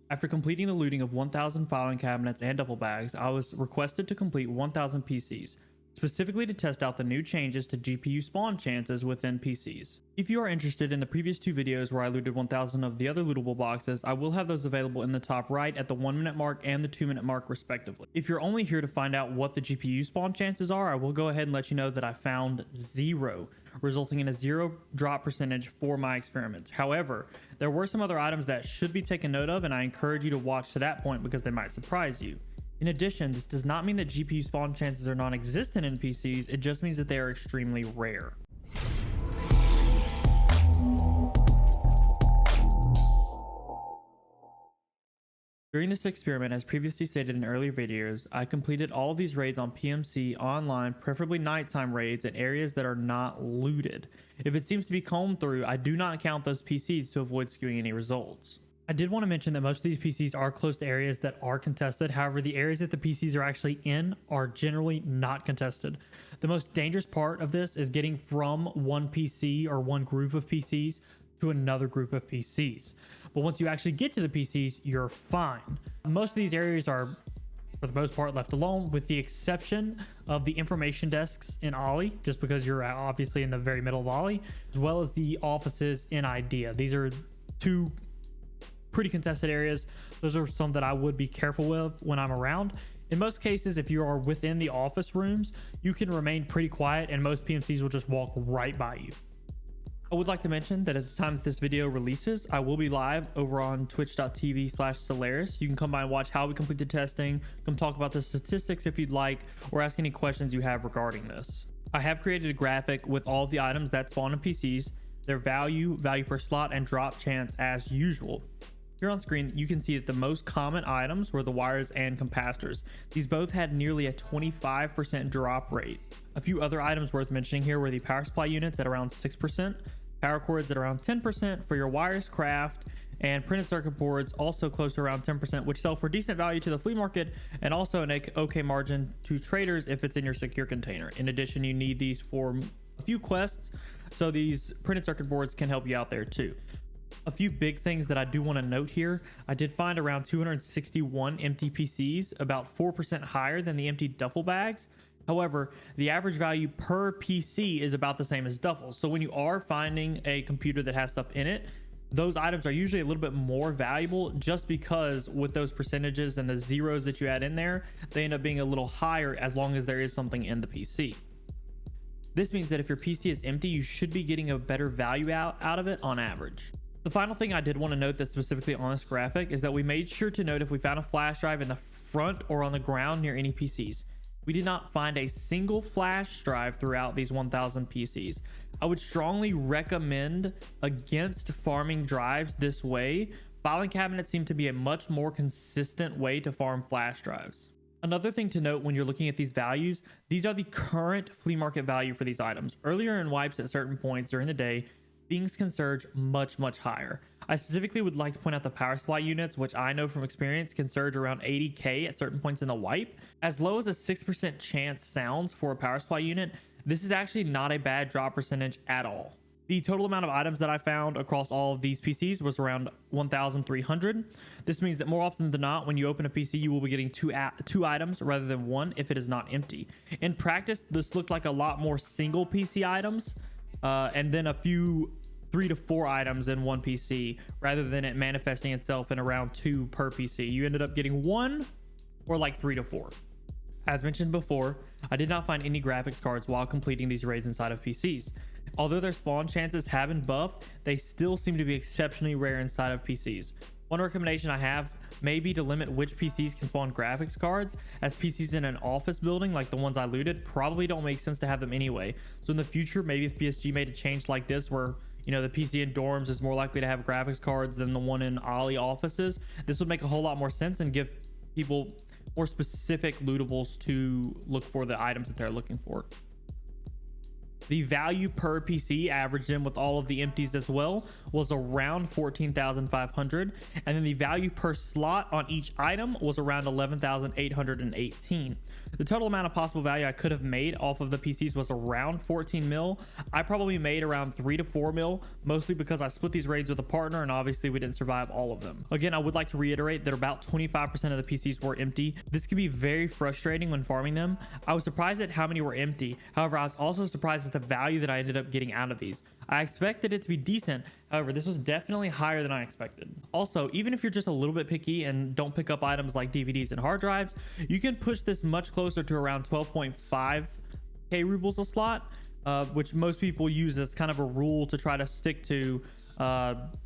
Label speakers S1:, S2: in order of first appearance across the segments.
S1: After completing the looting of 1,000 filing cabinets and duffel bags, I was requested to complete 1,000 PCs, specifically to test out the new changes to GPU spawn chances within PCs. If you are interested in the previous two videos where I looted 1,000 of the other lootable boxes, I will have those available in the top right at the 1 minute mark and the 2 minute mark respectively. If you're only here to find out what the GPU spawn chances are, I will go ahead and let you know that I found 0, resulting in a 0 drop percentage for my experiments. However, there were some other items that should be taken note of, and I encourage you to watch to that point because they might surprise you. In addition, this does not mean that GPU spawn chances are non-existent in PCs, it just means that they are extremely rare. During this experiment, as previously stated in earlier videos, I completed all of these raids on PMC online, preferably nighttime raids in areas that are not looted. If it seems to be combed through, I do not count those PCs to avoid skewing any results. I did want to mention that most of these PCs are close to areas that are contested. However, the areas that the PCs are actually in are generally not contested. The most dangerous part of this is getting from one PC or one group of PCs to another group of PCs. But once you actually get to the PCs, you're fine. Most of these areas are, for the most part, left alone, with the exception of the information desks in Ollie, just because you're obviously in the very middle of Ollie, as well as the offices in IDEA. These are two pretty contested areas. Those are some that I would be careful with when I'm around. In most cases, if you are within the office rooms, you can remain pretty quiet and most PMCs will just walk right by you. I would like to mention that at the time that this video releases, I will be live over on twitch.tv/Solaris. You can come by and watch how we complete the testing, come talk about the statistics if you'd like, or ask any questions you have regarding this. I have created a graphic with all of the items that spawn in PCs, their value per slot, and drop chance as usual. Here on screen, you can see that the most common items were the wires and capacitors. These both had nearly a 25% drop rate. A few other items worth mentioning here were the power supply units at around 6%, power cords at around 10% for your wires craft, and printed circuit boards also close to around 10%, which sell for decent value to the flea market and also an okay margin to traders if it's in your secure container. In addition, you need these for a few quests, so these printed circuit boards can help you out there too. A few big things that I do want to note here. I did find around 261 empty PCs, about 4% higher than the empty duffel bags. However, the average value per PC is about the same as duffels. So when you are finding a computer that has stuff in it, those items are usually a little bit more valuable just because with those percentages and the zeros that you add in there, they end up being a little higher as long as there is something in the PC. This means that if your PC is empty, you should be getting a better value out of it on average. The final thing I did want to note that's specifically on this graphic is that we made sure to note if we found a flash drive in the front or on the ground near any PCs. We did not find a single flash drive throughout these 1,000 PCs. I would strongly recommend against farming drives this way. Filing cabinets seem to be a much more consistent way to farm flash drives. Another thing to note when you're looking at these values, these are the current flea market value for these items. Earlier in wipes at certain points during the day, things can surge much higher. I specifically would like to point out the power supply units, which I know from experience can surge around 80k at certain points in the wipe. As low as a 6% chance sounds for a power supply unit, this is actually not a bad drop percentage at all. The total amount of items that I found across all of these PCs was around 1,300. This means that more often than not, when you open a PC, you will be getting two items rather than one if it is not empty. In practice, this looked like a lot more single PC items, and then a few 3 to 4 items in one PC rather than it manifesting itself in around 2 per PC. You ended up getting 1 or like 3 to 4. As mentioned before, I did not find any graphics cards while completing these raids inside of PCs. Although their spawn chances have been buffed, they still seem to be exceptionally rare inside of PCs. One recommendation I have may be to limit which PCs can spawn graphics cards, as PCs in an office building like the ones I looted probably don't make sense to have them anyway. So in the future, maybe if BSG made a change like this where, you know, the PC in dorms is more likely to have graphics cards than the one in Ollie offices, this would make a whole lot more sense and give people more specific lootables to look for the items that they're looking for. The value per PC averaged in with all of the empties as well was around 14,500, and then the value per slot on each item was around 11,818. The total amount of possible value I could have made off of the PCs was around 14 mil. I probably made around 3 to 4 mil, mostly because I split these raids with a partner and obviously we didn't survive all of them. Again, I would like to reiterate that about 25% of the PCs were empty. This can be very frustrating when farming them. I was surprised at how many were empty. However, I was also surprised at the value that I ended up getting out of these. I expected it to be decent. However, this was definitely higher than I expected. Also, even if you're just a little bit picky and don't pick up items like DVDs and hard drives, you can push this much closer to around 12.5k rubles a slot, which most people use as kind of a rule to try to stick to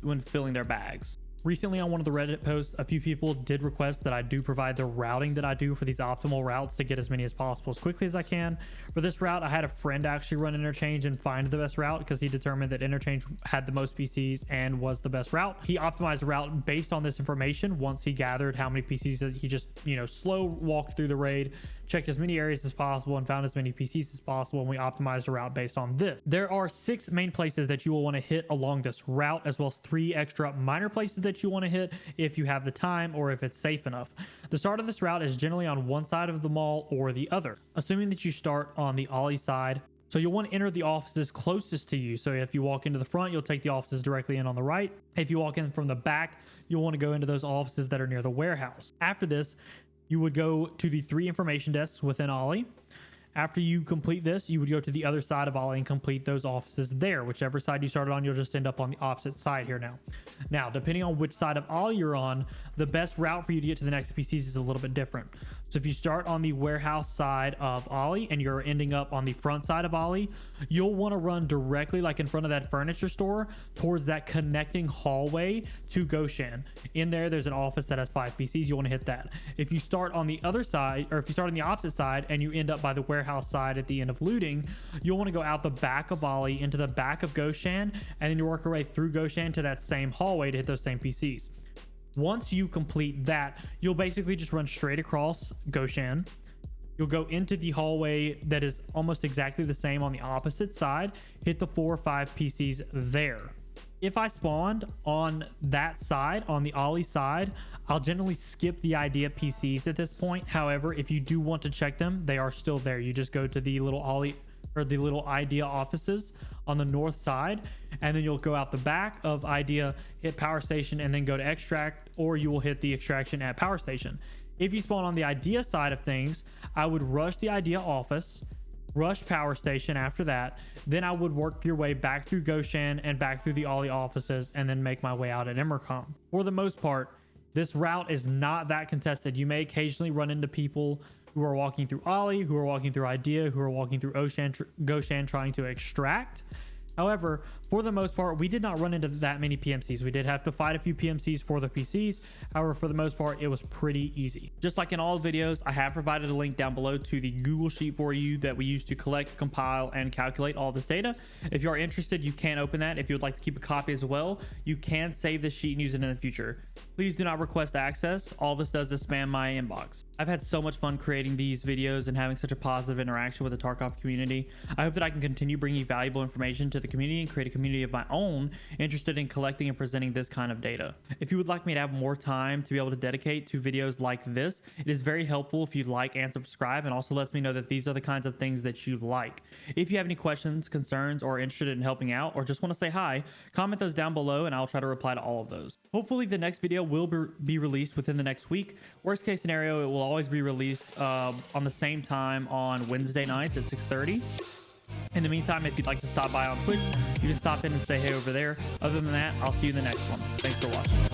S1: when filling their bags. Recently on one of the Reddit posts, a few people did request that I do provide the routing that I do for these optimal routes to get as many as possible as quickly as I can. For this route, I had a friend actually run Interchange and find the best route because he determined that Interchange had the most PCs and was the best route. He optimized the route based on this information. Once he gathered how many PCs, he just, slow walked through the raid, checked as many areas as possible and found as many PCs as possible, and we optimized the route based on this. There are 6 main places that you will want to hit along this route, as well as 3 extra minor places that you want to hit if you have the time or if it's safe enough. The start of this route is generally on one side of the mall or the other, assuming that you start on the Ollie side. So you'll want to enter the offices closest to you. So if you walk into the front, you'll take the offices directly in on the right. If you walk in from the back, you'll want to go into those offices that are near the warehouse. After this, you would go to the 3 information desks within Ollie. After you complete this, you would go to the other side of Ollie and complete those offices there. Whichever side you started on, you'll just end up on the opposite side here now. Now, depending on which side of Ollie you're on, the best route for you to get to the next PCs is a little bit different. So if you start on the warehouse side of Ollie and you're ending up on the front side of Ollie, you'll want to run directly, like in front of that furniture store, towards that connecting hallway to Goshen. In there's an office that has 5 PCs. You want to hit that. If you start on the other side, or if you start on the opposite side and you end up by the warehouse side at the end of looting, you'll want to go out the back of Ollie into the back of Goshen, and then you work your way through Goshen to that same hallway to hit those same PCs. Once you complete that, you'll basically just run straight across Goshen. You'll go into the hallway that is almost exactly the same on the opposite side, hit the 4 or 5 PCs there. If I spawned on that side, on the Ollie side, I'll generally skip the idea PCs at this point. However, if you do want to check them, they are still there. You just go to the little Ollie or the little idea offices on the north side, and then you'll go out the back of idea, hit power station, and then go to extract, or you will hit the extraction at power station. If you spawn on the idea side of things, I would rush the idea office, rush power station after that. Then I would work your way back through Goshen and back through the Ollie offices, and then make my way out at Emercom. For the most part, this route is not that contested. You may occasionally run into people who are walking through Ollie, who are walking through Idea, who are walking through Goshen trying to extract. However, for the most part, we did not run into that many PMCs. We did have to fight a few PMCs for the PCs. However, for the most part, it was pretty easy. Just like in all videos, I have provided a link down below to the Google Sheet for you that we use to collect, compile, and calculate all this data. If you are interested, you can open that. If you would like to keep a copy as well, you can save this sheet and use it in the future. Please do not request access. All this does is spam my inbox. I've had so much fun creating these videos and having such a positive interaction with the Tarkov community. I hope that I can continue bringing you valuable information to the community and create a community of my own interested in collecting and presenting this kind of data. If you would like me to have more time to be able to dedicate to videos like this, it is very helpful if you like and subscribe, and also lets me know that these are the kinds of things that you like. If you have any questions, concerns, or are interested in helping out, or just want to say hi, comment those down below and I'll try to reply to all of those. Hopefully the next video will be released within the next week. Worst case scenario, it will always be released on the same time on Wednesday nights at 6:30. In the meantime, if you'd like to stop by on Twitch, you can stop in and say hey over there. Other than that, I'll see you in the next one. Thanks for watching.